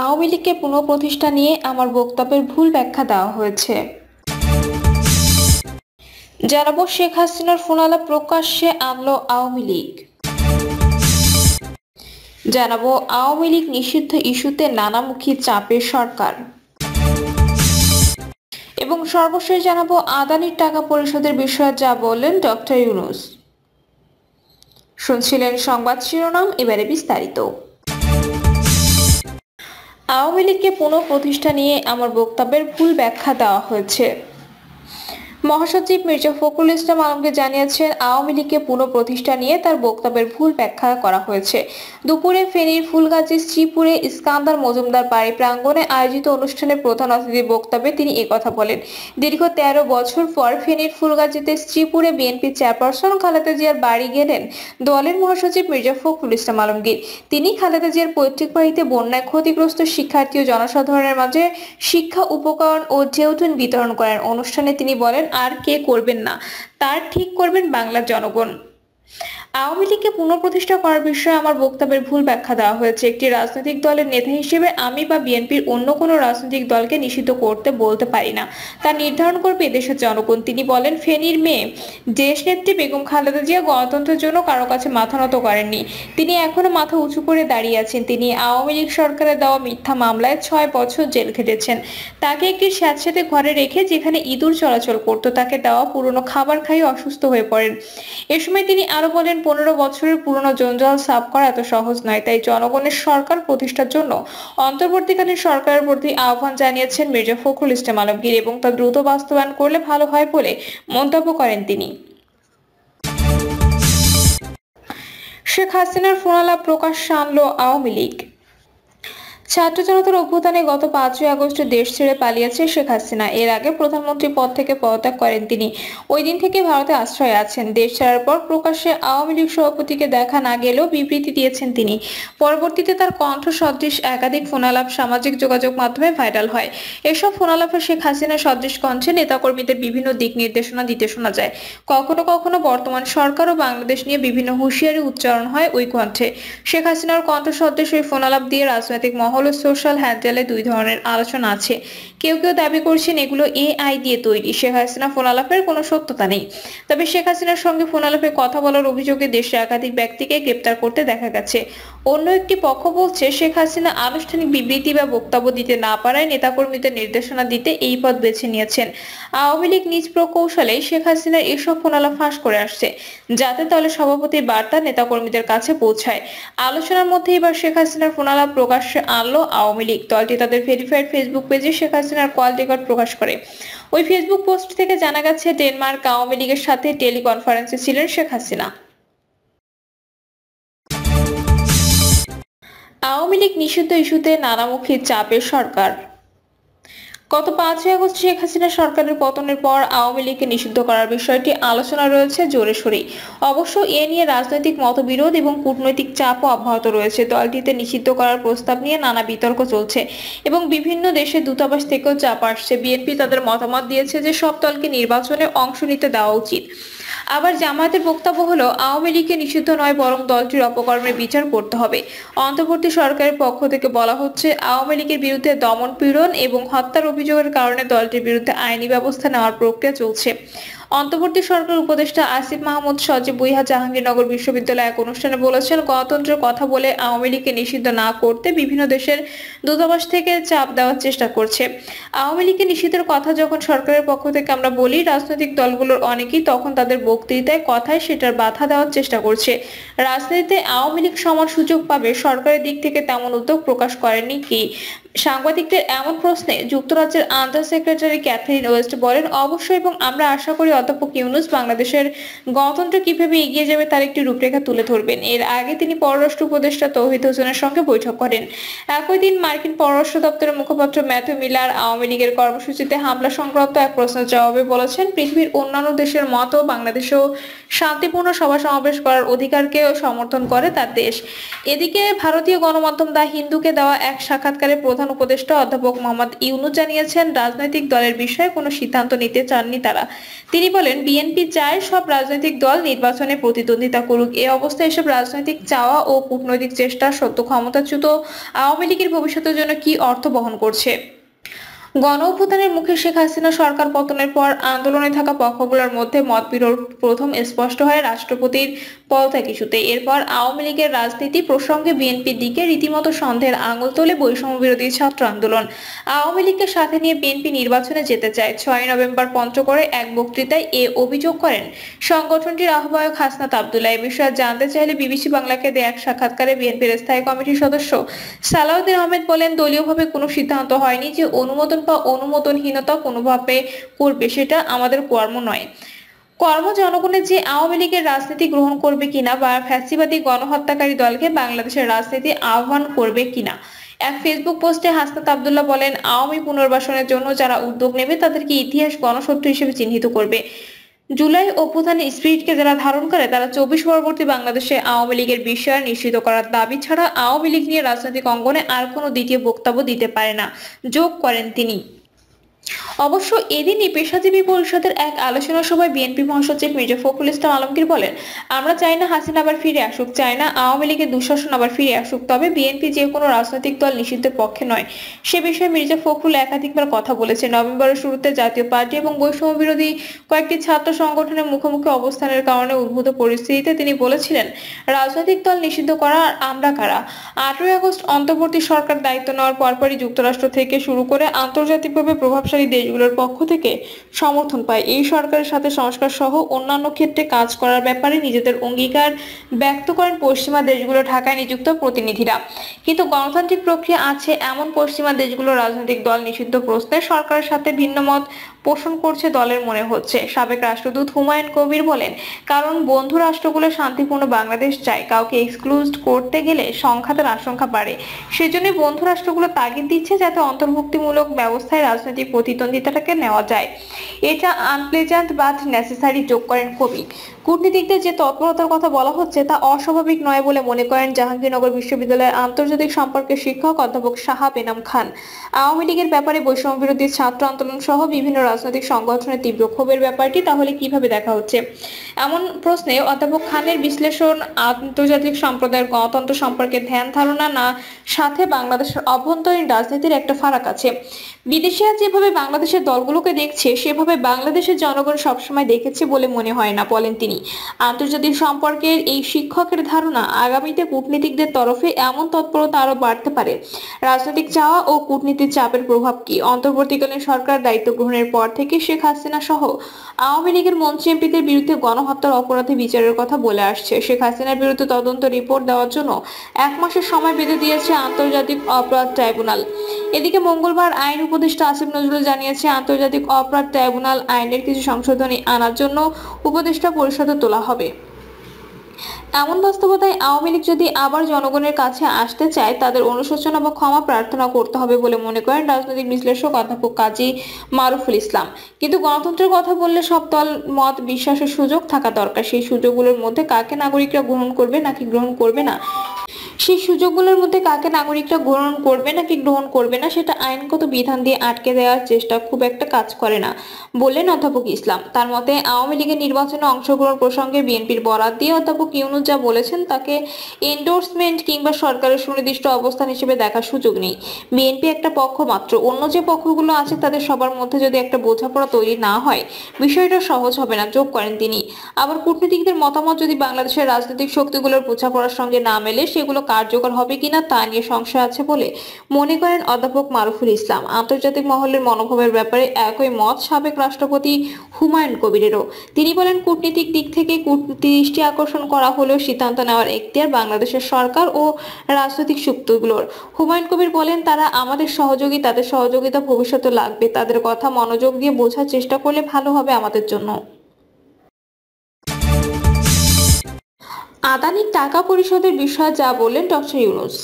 আওয়ামী লীগকে পুনঃপ্রতিষ্ঠা নিয়ে আমার বক্তব্যের ভুল ব্যাখ্যা দেওয়া হয়েছে। জানাবো শেখ হাসিনার ফোনালাপ প্রকাশ্যে আনলো আওয়ামী লীগ। জানাবো আওয়ামী লীগ নিষিদ্ধ ইস্যুতে নানামুখী চাপে সরকার। এবং সর্বশেষ জানাবো আদানির টাকা পরিশোধের বিষয়ে যা বললেন ডক্টর ইউনূস। শুনছিলেন সংবাদ শিরোনাম, এবারে বিস্তারিত। আওয়ামী লীগকে পুনঃপ্রতিষ্ঠা নিয়ে আমার বক্তব্যের ভুল ব্যাখ্যা দেওয়া হয়েছে। মহাসচিব মির্জা ফখরুল ইসলাম আলমকে জানিয়েছেন আওয়ামী লীগকে পুনঃপ্রতিষ্ঠা নিয়ে তার বক্তব্যের ভুল ব্যাখ্যা করা হয়েছে। দুপুরে ফেনীর ফুলগাজী শ্রীপুরে ইস্কান্দার মজুমদার বাড়ি প্রাঙ্গণে আয়োজিত অনুষ্ঠানে প্রধান অতিথির বক্তব্যে তিনি একথা বলেন। দীর্ঘ ১৩ বছর পর ফেনীর ফুলগাজীতে শ্রীপুরে বিএনপি চেয়ারপারসন খালেদা জিয়ার বাড়ি গেলেন দলের মহাসচিব মির্জা ফখরুল ইসলাম আলমগীর। তিনি খালেদা জিয়ার পৈতৃক বাড়িতে বন্যায় ক্ষতিগ্রস্ত শিক্ষার্থী ও জনসাধারণের মাঝে শিক্ষা উপকরণ ও ঢেউটুন বিতরণ করেন। অনুষ্ঠানে তিনি বলেন, আর কে করবেন না, তার ঠিক করবেন বাংলার জনগণ। আওয়ামী লীগকে পুনঃপ্রতিষ্ঠা করার বিষয়ে আমার বক্তব্যের ভুল ব্যাখ্যা দেওয়া হয়েছে। একটি রাজনৈতিক দলের নেতা হিসেবে আমি বা বিএনপির অন্য কোনো রাজনৈতিক দলকে নিষিদ্ধ করতে বলতে পারি না, তা নির্ধারণ করবে এদেশের জনগণ। তিনি বলেন, ফেনীর মেয়ে দেশনেত্রী বেগম খালেদা জিয়া গণতন্ত্রের জন্য কারো কাছে মাথা নত করেননি। তিনি এখনো মাথা উঁচু করে দাঁড়িয়ে আছেন। তিনি আওয়ামী লীগ সরকারের দেওয়া মিথ্যা মামলায় 6 বছর জেল খেটেছেন। তাকে একটি স্যাঁতসেঁতে ঘরে রেখে যেখানে ইঁদুর চলাচল করত, তাকে দেওয়া পুরনো খাবার খাইয়ে অসুস্থ হয়ে পড়েন। এ সময় তিনি আরো বলেন, 15 বছরের পুরনো জঞ্জাল সাফ করা এত সহজ নয়। তাই জনগণের সরকার প্রতিষ্ঠার জন্য অন্তর্বর্তীকালীন সরকারের প্রতি আহ্বান জানিয়েছেন মির্জা ফখরুল ইসলাম আলমগীর এবং তা দ্রুত বাস্তবায়ন করলে ভালো হয় বলে মন্তব্য করেন তিনি। শেখ হাসিনার ফোনালাপ প্রকাশ্যে আনলো আওয়ামী লীগ। ছাত্র জনতার অভ্যুত্থানে গত 5ই আগস্ট দেশ ছেড়ে পালিয়েছে শেখ হাসিনা। এর আগে প্রধানমন্ত্রী পদ থেকে পদত্যাগ করেন তিনি। ওই দিন থেকে ভারতে আশ্রয়ে আছেন। দেশ ছাড়ার পর প্রকাশ্যে আওয়ামী লীগ সভাপতিকে দেখা না গেলেও বিবৃতি দিয়েছেন তিনি। পরবর্তীতে তার কণ্ঠ সদৃশ একাধিক ফোনালাপ সামাজিক যোগাযোগ মাধ্যমে ভাইরাল হয়। এসব ফোনালাপে শেখ হাসিনা সদৃশ কণ্ঠে নেতাকর্মীদের বিভিন্ন দিক নির্দেশনা দিতে শোনা যায়। কখনো কখনো বর্তমান সরকার ও বাংলাদেশ নিয়ে বিভিন্ন হুঁশিয়ারি উচ্চারণ হয় ওই কণ্ঠে। শেখ হাসিনার কণ্ঠ সদৃশ ওই ফোনালাপ দিয়ে রাজনৈতিক মহল ও সোশ্যাল হ্যান্ডেলে দুই ধরনের আলোচনা আছে। কেউ কেউ দাবি করছেন এগুলো এআই দিয়ে তৈরি। শেখ হাসিনা ফোনালাপের কোনো সত্যতা নেই। তবে শেখ হাসিনার সঙ্গে ফোনালাপে কথা বলার অভিযোগে দেশে একাধিক ব্যক্তিকে গ্রেপ্তার করতে দেখা গেছে। অন্য একটি পক্ষ বলছে, শেখ হাসিনা আনুষ্ঠানিক বিবৃতি বা বক্তব্য দিতে না পারায় নেতাকর্মীদের নির্দেশনা দিতে এই পথ বেছে নিয়েছেন। আওয়ামী লীগ নিজ প্রকৌশলে শেখ হাসিনার এসব ফোনালাপ ফাঁস করে আসছে, যাতে দলের সভাপতির বার্তা নেতাকর্মীদের কাছে পৌঁছায়। আলোচনার মধ্যে এবার শেখ হাসিনার ফোনালাপ প্রকাশ্যে আনলো আওয়ামী লীগ। দলটি তাদের ভেরিফাইড ফেসবুক পেজে শেখ হাসিনার কল রেকর্ড প্রকাশ করে। ওই ফেসবুক পোস্ট থেকে জানা গেছে, ডেনমার্ক আওয়ামী লীগের সাথে টেলিকনফারেন্সে ছিলেন শেখ হাসিনা। আওয়ামী লীগ নিষিদ্ধ ইস্যুতে নানামুখী চাপে সরকার। গত 5ই আগস্ট শেখ হাসিনা সরকারের পতনের পর আওয়ামী লীগকে নিষিদ্ধ করার বিষয়টি আলোচনা রয়েছে জোরে সোরে। অবশ্য এ নিয়ে রাজনৈতিক মতবিরোধ এবং কূটনৈতিক চাপও অব্যাহত রয়েছে। দলটিতে নিষিদ্ধ করার প্রস্তাব নিয়ে নানা বিতর্ক চলছে এবং বিভিন্ন দেশের দূতাবাস থেকেও চাপ আসছে। বিএনপি তাদের মতামত দিয়েছে যে সব দলকে নির্বাচনে অংশ নিতে দেওয়া উচিত। আবার জামায়াতের বক্তব্য হলো, আওয়ামী লীগকে নিষিদ্ধ নয়, বরং দলটির অপকর্মের বিচার করতে হবে। অন্তর্বর্তী সরকারের পক্ষ থেকে বলা হচ্ছে, আওয়ামী লীগের বিরুদ্ধে দমন পীড়ন এবং হত্যার অভিযোগের কারণে দলটির বিরুদ্ধে আইনি ব্যবস্থা নেওয়ার প্রক্রিয়া চলছে। অন্তর্বর্তী সরকার উপদেষ্টা আসিফ মাহমুদ সজীব ভুঁইয়া জাহাঙ্গীরনগর বিশ্ববিদ্যালয়ে এক অনুষ্ঠানে বলেছেন, গণতন্ত্রের কথা বলে আওয়ামী লীগকে নিষিদ্ধ না করতে বিভিন্ন দেশের দূতাবাস থেকে চাপ দেওয়ার চেষ্টা করছে। আওয়ামী লীগকে নিষিদ্ধের কথা যখন সরকারের পক্ষ থেকে আমরা বলি, রাজনৈতিক দলগুলোর অনেকেই তখন তাদের বক্তৃতায় কথায় সেটার বাধা দেওয়ার চেষ্টা করছে। রাজনীতিতে আওয়ামী লীগ সমান সুযোগ পাবে, সরকারের দিক থেকে তেমন উদ্যোগ প্রকাশ করেননি কি? সাংবাদিকদের এমন প্রশ্নে যুক্তরাজ্যের আন্ডার সেক্রেটারি ক্যাথরিন ওয়েস্ট বলেন, অবশ্যই, এবং আমরা আশা করি অধ্যাপক ইউনূস বাংলাদেশের গণতন্ত্র কিভাবে এগিয়ে যাবে তার একটি রূপরেখা তুলে ধরবেন। এর আগে তিনি পররাষ্ট্র উপদেষ্টা তৌহিদ হোসেনের সঙ্গে বৈঠক করেন। একই দিন মার্কিন পররাষ্ট্র দপ্তরের মুখপাত্র ম্যাথিউ মিলার আওয়ামী লীগের কর্মসূচিতে হামলা সংক্রান্ত এক প্রশ্নের জবাবে বলেছেন, পৃথিবীর অন্যান্য দেশের মতো বাংলাদেশেও শান্তিপূর্ণ সভা সমাবেশ করার অধিকারকে সমর্থন করে তার দেশ। এদিকে ভারতীয় গণমাধ্যম দা হিন্দুকে দেওয়া এক সাক্ষাৎকারে প্রধান উপদেষ্টা অধ্যাপক মোহাম্মদ ইউনূস জানিয়েছেন, রাজনৈতিক দলের বিষয়ে কোনো সিদ্ধান্ত নিতে চাননি তারা। তিনি তিনি বলেন, বিএনপি চায় সব রাজনৈতিক দল নির্বাচনে প্রতিদ্বন্দ্বিতা করুক। এ অবস্থায় এসব রাজনৈতিক চাওয়া ও কূটনৈতিক চেষ্টা সত্য ক্ষমতাচ্যুত আওয়ামী লীগের ভবিষ্যতের জন্য কি অর্থ বহন করছে? গণ অভ্যুত্থানের মুখে শেখ হাসিনা সরকার পতনের পর আন্দোলনে থাকা পক্ষগুলোর মধ্যে মতবিরোধ প্রথম স্পষ্ট হয় রাষ্ট্রপতির পদত্যাগ ইস্যুতে। এরপর আওয়ামী লীগের রাজনীতি প্রসঙ্গে বিএনপির দিকে রীতিমতো সন্দেহের আঙুল তোলে বৈষম্য বিরোধী ছাত্র আন্দোলন। আওয়ামী লীগকে সাথে নিয়ে বিএনপি নির্বাচনে যেতে চায়। 6 নভেম্বর পঞ্চগড়ে এক বক্তৃতায় এ অভিযোগ করেন সংগঠনটির আহ্বায়ক হাসনাত আব্দুল্লাহ। এ বিষয়ে জানতে চাইলে বিবিসি বাংলাকে দেয়া এক সাক্ষাৎকারে বিএনপির স্থায়ী কমিটির সদস্য সালাউদ্দিন আহমেদ বলেন, দলীয়ভাবে কোনো সিদ্ধান্ত হয়নি যে অনুমোদন বা অনুমোদনহীনতা কোনোভাবে করবে সেটা আমাদের কর্ম নয়। কর্ম জনগণের যে আওয়ামী লীগের রাজনীতি গ্রহণ করবে কিনা বা ফ্যাসিবাদী গণহত্যাকারী দলকে বাংলাদেশের রাজনীতি আহ্বান করবে কিনা। এক ফেসবুক পোস্টে হাসনাত আব্দুল্লাহ বলেন, আওয়ামী পুনর্বাসনের জন্য যারা উদ্যোগ নেবে তাদেরকে ইতিহাস গণসত্য হিসেবে চিহ্নিত করবে। জুলাই অভ্যুত্থানের স্পিরিটকে যারা ধারণ করে তারা 24 পরবর্তী বাংলাদেশে আওয়ামী লীগের বিশ্বাস নিশ্চিত করার দাবি ছাড়া আওয়ামী লীগ নিয়ে রাজনৈতিক অঙ্গনে আর কোনো দ্বিতীয় বক্তব্য দিতে পারে না, যোগ করেন তিনি। অবশ্য এদিনই পেশাজীবী পরিষদের এক আলোচনা সভায় বিএনপি মহাসচিব মির্জা ফখরুল ইসলাম আলমগীর বলেন, আমরা চাই না হাসিনা আবার ফিরে আসুক, চাই না আওয়ামী লীগের দুঃশাসন আবার ফিরে আসুক, তবে বিএনপি যে কোনো রাজনৈতিক দল নিষিদ্ধের পক্ষে নয়। সে বিষয়ে মির্জা ফখরুল একাধিকবার কথা বলেছে। নভেম্বরের শুরুতে জাতীয় পার্টি এবং বৈষম্য বিরোধী কয়েকটি ছাত্র সংগঠনের মুখোমুখি অবস্থানের কারণে উদ্ভূত পরিস্থিতিতে তিনি বলেছিলেন, রাজনৈতিক দল নিষিদ্ধ করা আর আমরা কারা। 8ই আগস্ট অন্তর্বর্তী সরকার দায়িত্ব নেওয়ার পরপরই যুক্তরাষ্ট্র থেকে শুরু করে আন্তর্জাতিকভাবে প্রভাবশালী দেশগুলোর পক্ষ থেকে সমর্থন পায়। এই সরকারের সাথে সংস্কার সহ অন্যান্য ক্ষেত্রে কাজ করার ব্যাপারে নিজেদের অঙ্গীকার ব্যক্ত করেন পশ্চিমা দেশগুলো ঢাকায় নিযুক্ত প্রতিনিধিরা। কিন্তু গণতান্ত্রিক প্রক্রিয়া আছে এমন পশ্চিমা দেশগুলোর রাজনৈতিক দল নিষিদ্ধ প্রশ্নে সরকারের সাথে ভিন্ন মত পোষণ করছে দলের মনে হচ্ছে। সাবেক রাষ্ট্রদূত হুমায়ুন কবির বলেন, কারণ বন্ধু রাষ্ট্রগুলো শান্তিপূর্ণ বাংলাদেশ চায়। কাউকে এক্সক্লুড করতে গেলে সংঘাতের আশঙ্কা বাড়ে। সেজন্য বন্ধু রাষ্ট্রগুলো তাগিদ দিচ্ছে যাতে অন্তর্ভুক্তিমূলক ব্যবস্থায় রাজনৈতিক প্রতিদ্বন্দ্বিতাটাকে নেওয়া যায়। এটা আনপ্লেজেন্ট বাট নেসেসারি, যোগ করেন কবি। কূটনীতিকদের যে তৎপরতার কথা বলা হচ্ছে তা অস্বাভাবিক নয় বলে মনে করেন জাহাঙ্গীরনগর বিশ্ববিদ্যালয়ের আন্তর্জাতিক সম্পর্কের শিক্ষক অধ্যাপক শাহাব এনাম খান। আওয়ামী লীগের ব্যাপারে বৈষম্য বিরোধী ছাত্র আন্দোলন সহ বিভিন্ন রাজনৈতিক সংগঠনের তীব্র ক্ষোভের ব্যাপারটি তাহলে কিভাবে দেখা হচ্ছে? এমন প্রশ্নে অধ্যাপক খানের বিশ্লেষণ, আন্তর্জাতিক সম্প্রদায়ের গণতন্ত্র সম্পর্কে ধ্যান ধারণা না সাথে বাংলাদেশের অভ্যন্তরীণ রাজনীতির একটা ফারাক আছে। বিদেশিরা যেভাবে বাংলাদেশের দলগুলোকে দেখছে সেভাবে বাংলাদেশের জনগণ সবসময় দেখেছে বলে মনে হয় না, বলেন তিনি। আন্তর্জাতিক সম্পর্কের এই শিক্ষকের ধারণা, আগামীতে কূটনীতিকদের তরফে এমন তৎপরতা আরো বাড়তে পারে। রাজনৈতিক চাওয়া ও কূটনীতির চাপের প্রভাব কি? অন্তর্বর্তীকালীন সরকার দায়িত্ব গ্রহণের পর থেকে শেখ হাসিনা সহ আওয়ামী লীগের মন্ত্রী এমপিদের বিরুদ্ধে গণহত্যার অপরাধে বিচারের কথা বলে আসছে। শেখ হাসিনার বিরুদ্ধে তদন্ত রিপোর্ট দেওয়ার জন্য 1 মাসের সময় বেঁধে দিয়েছে আন্তর্জাতিক অপরাধ ট্রাইব্যুনাল। এদিকে মঙ্গলবার আইন উপদেষ্টা আসিফ নজরুল জানিয়েছে, আন্তর্জাতিক অপরাধ ট্রাইব্যুনাল আইনের কিছু সংশোধনী আনার জন্য উপদেষ্টা পরিষদে তোলা হবে। এমন বাস্তবতায় আওয়ামী লীগ যদি আবার জনগণের কাছে আসতে চায় তাদের অনুশোচনা বা ক্ষমা প্রার্থনা করতে হবে বলে মনে করেন রাজনৈতিক বিশ্লেষক অধ্যাপক কাজী মারুফুল ইসলাম। কিন্তু গণতন্ত্রের কথা বললে সব দল মত বিশ্বাসের সুযোগ থাকা দরকার। সেই সুযোগগুলোর মধ্যে কাকে নাগরিকরা গ্রহণ করবে নাকি গ্রহণ করবে না সেটা আইনগত বিধান দিয়ে আটকে দেওয়ার চেষ্টা খুব একটা কাজ করে না, বললেন অধ্যাপক ইসলাম। তার মতে আওয়ামী লীগের নির্বাচনে অংশগ্রহণ প্রসঙ্গে বিএনপির বরাত দিয়ে অধ্যাপক ইউনূস যা বলেছেন তাকে এন্ডোর্সমেন্ট কিংবা সরকারের সুনির্দিষ্ট অবস্থান হিসেবে দেখার সুযোগ নেই। বিএনপি একটা পক্ষ মাত্র, অন্য যে পক্ষগুলো আছে তাদের সবার মধ্যে যদি একটা বোঝাপড়া তৈরি না হয় বিষয়টা সহজ হবে না, যোগ করেন তিনি। আবার কূটনীতিকদের মতামত যদি বাংলাদেশের রাজনৈতিক শক্তিগুলোর বোঝাপড়ার সঙ্গে না মেলে সেগুলো কার্যকর হবে কিনা তা নিয়ে সংশয় আছে বলে মনে করেন অধ্যাপক মারুফুল ইসলাম। আন্তর্জাতিক মহলের মনোভাবের ব্যাপারে একই মত সাবেক রাষ্ট্রপতি হুমায়ুন কবিরেরও। তিনি বলেন, কূটনীতিক দিক থেকে দৃষ্টি আকর্ষণ করা হলেও সিদ্ধান্ত নেওয়ার এখতিয়ার বাংলাদেশের সরকার ও রাজনৈতিক শক্তিগুলোর। হুমায়ুন কবির বলেন, তারা আমাদের সহযোগী, তাদের সহযোগিতা ভবিষ্যতে লাগবে। তাদের কথা মনোযোগ দিয়ে বোঝার চেষ্টা করলে ভালো হবে আমাদের জন্য। আদানির টাকা পরিশোধের বিষয়ে যা বললেন ডক্টর ইউনূস।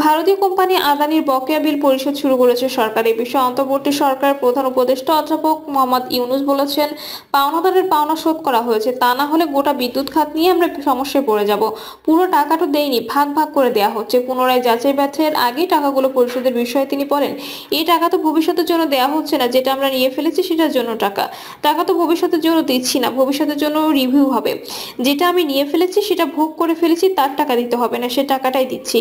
ভারতীয় কোম্পানি আদানির বকেয়া বিল পরিশোধ শুরু করেছে সরকার। এই বিষয়ে অন্তর্বর্তী সরকারের প্রধান উপদেষ্টা অধ্যাপক মোহাম্মদ ইউনূস বলেছেন, পাওনাদারের পাওনা শোধ করা হয়েছে, তা না হলে গোটা বিদ্যুৎ খাত নিয়ে আমরা সমস্যায় পড়ে যাব। পুরো টাকাটা দেয়নি, ভাগ ভাগ করে দেওয়া হচ্ছে। পুনরায় যাচাই বাছাইয়ের আগেই টাকাগুলো পরিশোধের বিষয়ে তিনি বলেন, এই টাকা তো ভবিষ্যতের জন্য দেওয়া হচ্ছে না, যেটা আমরা নিয়ে ফেলেছি সেটার জন্য টাকা তো ভবিষ্যতের জন্য দিচ্ছি না, ভবিষ্যতের জন্য রিভিউ হবে। যেটা আমি নিয়ে ফেলেছি সেটা ভোগ করে ফেলেছি, তার টাকা দিতে হবে না, সে টাকাটাই দিচ্ছি।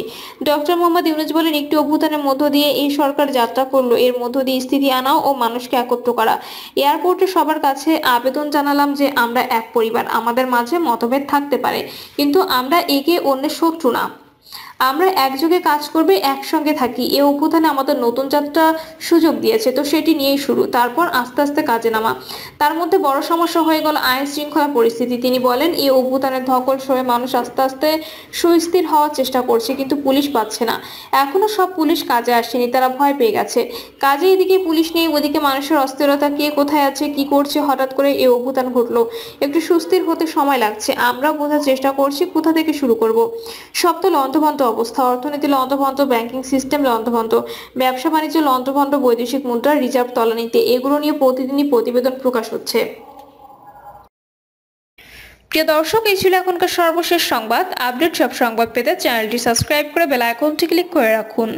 ডক্টর মোহাম্মদ ইউনূস বলেন, একটি অভ্যুত্থানের মধ্য দিয়ে এই সরকার যাত্রা করলো, এর মধ্য দিয়ে স্থিতি আনা ও মানুষকে একত্র করা। এয়ারপোর্টে সবার কাছে আবেদন জানালাম যে আমরা এক পরিবার, আমাদের মাঝে মতভেদ থাকতে পারে, কিন্তু আমরা একে অন্যের শত্রু না। আমরা একযোগে কাজ করবে, একসঙ্গে থাকি। এই অভ্যুত্থানে আমাদের নতুন যাত্রা সুযোগ দিয়েছে, তো সেটি নিয়েই শুরু, তারপর আস্তে আস্তে কাজে নামা। তার মধ্যে বড় সমস্যা হয়ে গেল আইন শৃঙ্খলা পরিস্থিতি। তিনি বলেন, এই অভ্যুত্থানের ধকল সয়ে মানুষ আস্তে আস্তে সুস্থির হওয়ার চেষ্টা করছে, কিন্তু পুলিশ পাচ্ছে না। এখনো সব পুলিশ কাজে আসেনি, তারা ভয় পেয়ে গেছে। কাজে এদিকে পুলিশ নেই, ওদিকে মানুষের অস্থিরতা, কে কোথায় আছে, কি করছে, হঠাৎ করে এই অভ্যুত্থান ঘটলো। একটু সুস্থির হতে সময় লাগছে। আমরা বোঝার চেষ্টা করছি কোথা থেকে শুরু করব। সব তো লন্ডভন্ড অবস্থা, অর্থনীতি লন্ডভন্ড, ব্যাংকিং সিস্টেম লন্ডভন্ড, ব্যবসা বাণিজ্য লন্ডভন্ড, বৈদেশিক মুদ্রার রিজার্ভ তলানিতে। এগুলো নিয়ে প্রতিদিনই প্রতিবেদন প্রকাশ হচ্ছে। প্রিয় দর্শক, এই ছিল এখনকার সর্বশেষ সংবাদ। আপডেট সব সংবাদ পেতে চ্যানেলটি সাবস্ক্রাইব করে বেল আইকনটি ক্লিক করে রাখুন।